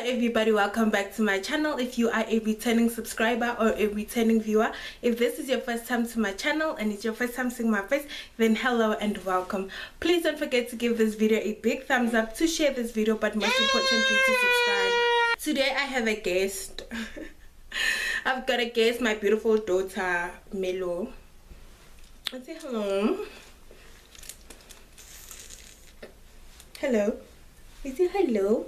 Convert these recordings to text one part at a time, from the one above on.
everybody, welcome back to my channel. If you are a returning subscriber or a returning viewer, if this is your first time to my channel and it's your first time seeing my face, then hello and welcome. Please don't forget to give this video a big thumbs up, to share this video, but most importantly to subscribe. Today I have a guest. I've got a guest, my beautiful daughter Melo. Say hello. Hello. Say hello.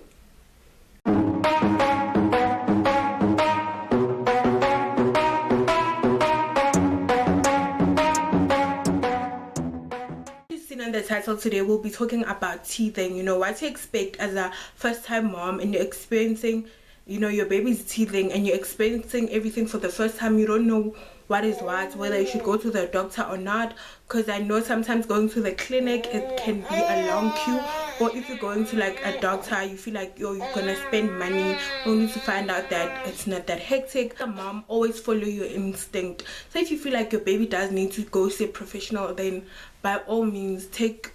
In the title today we'll be talking about teething, what to expect as a first-time mom and you're experiencing, your baby's teething and you're experiencing everything for the first time. You don't know what is what, whether you should go to the doctor or not, because I know sometimes going to the clinic it can be a long queue, or if you're going to like a doctor you feel like you're gonna spend money only to find out that it's not that hectic. The mom, always follow your instinct. So if you feel like your baby does need to go see a professional, then by all means take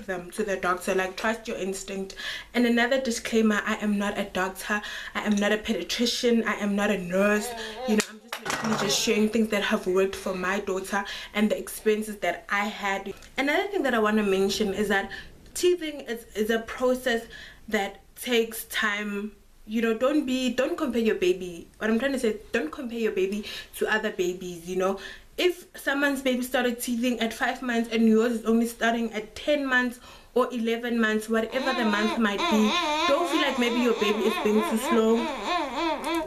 them to the doctor. Like, trust your instinct. And another disclaimer, I am not a doctor, I am not a pediatrician, I am not a nurse. I'm just sharing things that have worked for my daughter and the experiences that I had. Another thing that I want to mention is that teething is a process that takes time. Don't compare your baby. What I'm trying to say, don't compare your baby to other babies. If someone's baby started teething at 5 months and yours is only starting at 10 months or 11 months, whatever the month might be, don't feel like maybe your baby is being too slow.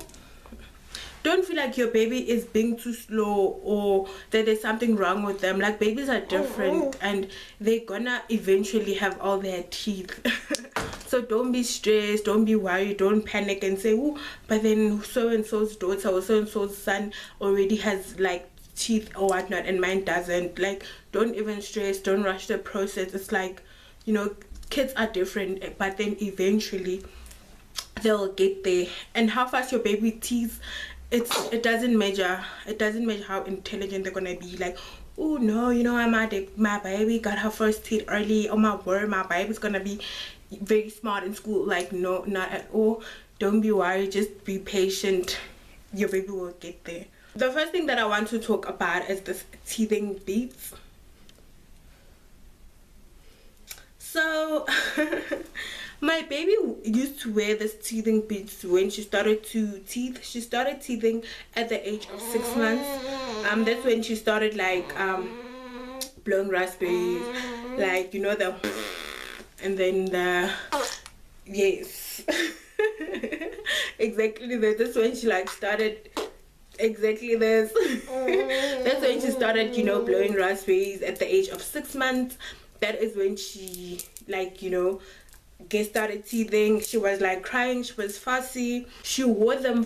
Don't feel like your baby is being too slow or that there's something wrong with them. Like, babies are different and they're gonna eventually have all their teeth. So don't be stressed, don't be worried, don't panic and say, oh, but then so-and-so's daughter or so-and-so's son already has like teeth or whatnot and mine doesn't. Like, don't even stress, don't rush the process. It's like, kids are different, but then eventually they'll get there. And how fast your baby teeth, it doesn't measure how intelligent they're gonna be. Like, oh no, my baby got her first teeth early, oh my word, my baby's gonna be very smart in school. Like, no, not at all. Don't be worried, just be patient, your baby will get there. The first thing that I want to talk about is this teething beads. So my baby used to wear this teething beads when she started to teeth. She started teething at the age of 6 months. That's when she started like blowing raspberries, like the and then the yes exactly that. That's when she like started exactly this. That's when she started blowing raspberries at the age of 6 months. That is when she like started teething. She was like crying, she was fussy. She wore them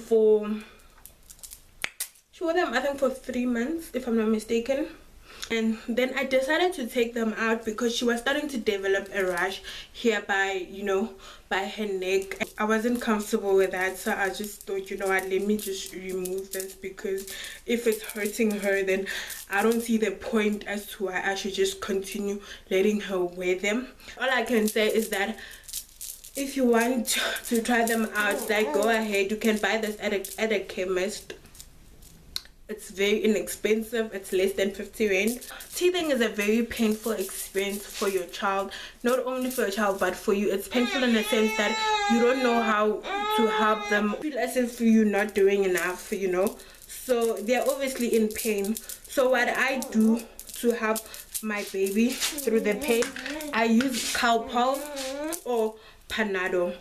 I think for 3 months, if I'm not mistaken. And then I decided to take them out because she was starting to develop a rash here by by her neck. I wasn't comfortable with that, so I just thought, what, let me just remove this, because if it's hurting her, then I don't see the point as to why I should just continue letting her wear them. All I can say is that if you want to try them out, like, go ahead. You can buy this at a chemist. It's very inexpensive, it's less than 50 rand. Teething is a very painful experience for your child, not only for your child but for you. It's painful in the sense that you don't know how to help them. You feel as if you're not doing enough, so they're obviously in pain. So what I do to help my baby through the pain, I use Calpol or Panado.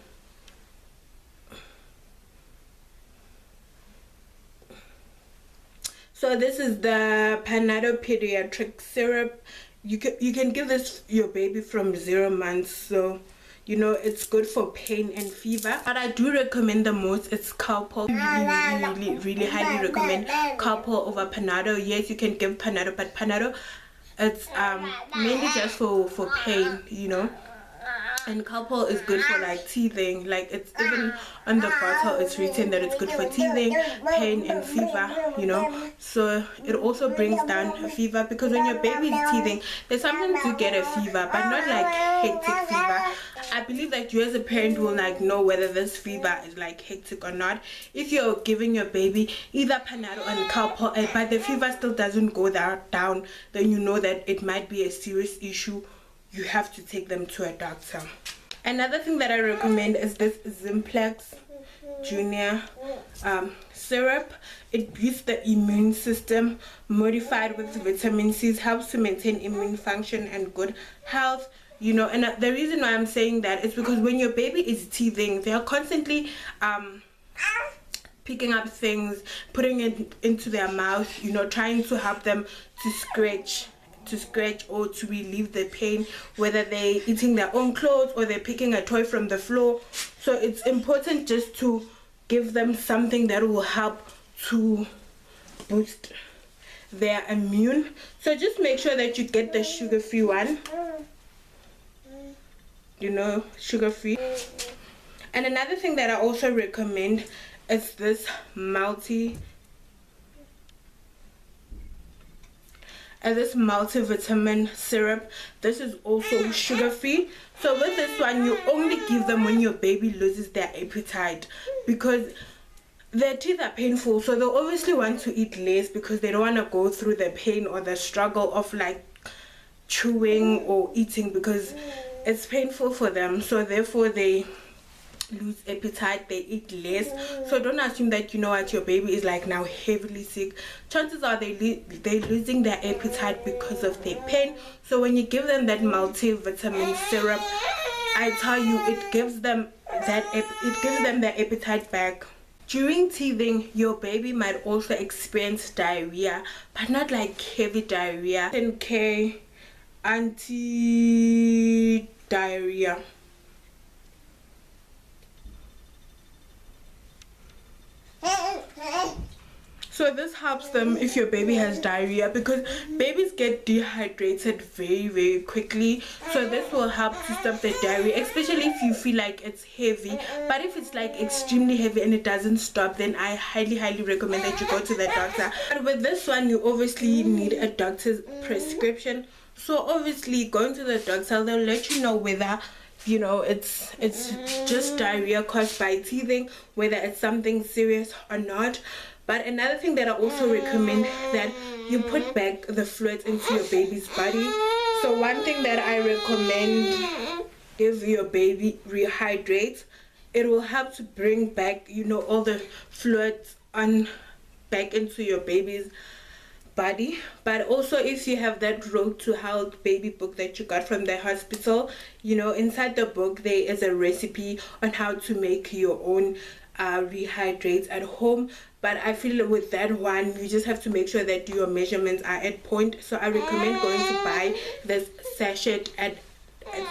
So this is the Panado pediatric syrup. You can give this your baby from 0 months. So it's good for pain and fever. But I do recommend the most, it's Calpol. Really highly recommend Calpol over Panado. Yes, you can give Panado, but Panado, it's mainly just for pain. And Calpol is good for like teething. Like, it's even on the bottle it's written that it's good for teething, pain and fever, you know. So it also brings down a fever, because when your baby is teething, they sometimes do get a fever, but not like hectic fever. I believe that you as a parent will like know whether this fever is like hectic or not. If you're giving your baby either Panado and Calpol, but the fever still doesn't go down, then you know that it might be a serious issue. You have to take them to a doctor. Another thing that I recommend is this Zimplex Junior syrup. It boosts the immune system, modified with vitamin C, helps to maintain immune function and good health, you know. And the reason why I'm saying that is because when your baby is teething, they are constantly picking up things, putting it into their mouth, you know, trying to help them to scratch or to relieve the pain, whether they're eating their own clothes or they're picking a toy from the floor. So it's important just to give them something that will help to boost their immune. So just make sure that you get the sugar-free one, you know, sugar-free. And another thing that I also recommend is this multivitamin syrup. This is also sugar-free. So with this one, you only give them when your baby loses their appetite, because their teeth are painful, so they'll obviously want to eat less because they don't want to go through the pain or the struggle of like chewing or eating, because it's painful for them. So therefore they lose appetite, they eat less. So don't assume that, you know what, your baby is like now heavily sick. Chances are they're losing their appetite because of their pain. So when you give them that multivitamin syrup, I tell you, it gives them their appetite back. During teething, your baby might also experience diarrhea, but not like heavy diarrhea. pectinK anti-diarrhea. So this helps them if your baby has diarrhea, because babies get dehydrated very quickly. So this will help to stop the diarrhea, especially if you feel like it's heavy. But if it's like extremely heavy and it doesn't stop, then I highly recommend that you go to the doctor. But with this one, you obviously need a doctor's prescription. So obviously going to the doctor, they'll let you know whether, you know, it's just diarrhea caused by teething, whether it's something serious or not. But another thing that I also recommend, that you put back the fluids into your baby's body. So one thing that I recommend, give your baby Rehydrate. It will help to bring back, you know, all the fluids back into your baby's body. But also, if you have that Road to Health baby book that you got from the hospital, you know, inside the book there is a recipe on how to make your own Rehydrate at home. But I feel with that one, you just have to make sure that your measurements are at point. So I recommend going to buy this sachet at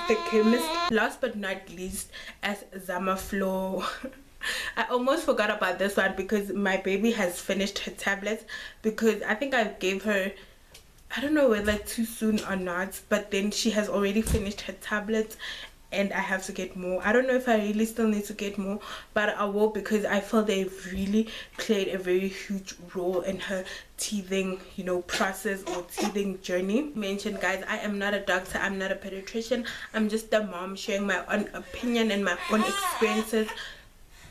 the chemist. Last but not least, as Zama Flow. I almost forgot about this one because my baby has finished her tablets, because I think I gave her, I don't know whether too soon or not, but then she has already finished her tablets and I have to get more. I don't know if I really still need to get more, but I will, because I feel they've really played a very huge role in her teething, you know, process or teething journey. Mentioned, guys, I am not a doctor, I'm not a pediatrician, I'm just a mom sharing my own opinion and my own experiences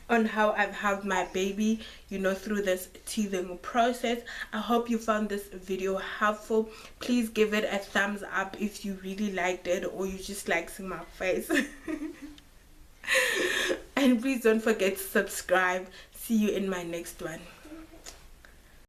on how I've helped my baby, you know, through this teething process. I hope you found this video helpful. Please give it a thumbs up if you really liked it, or you just like seeing my face. And please don't forget to subscribe. See you in my next one.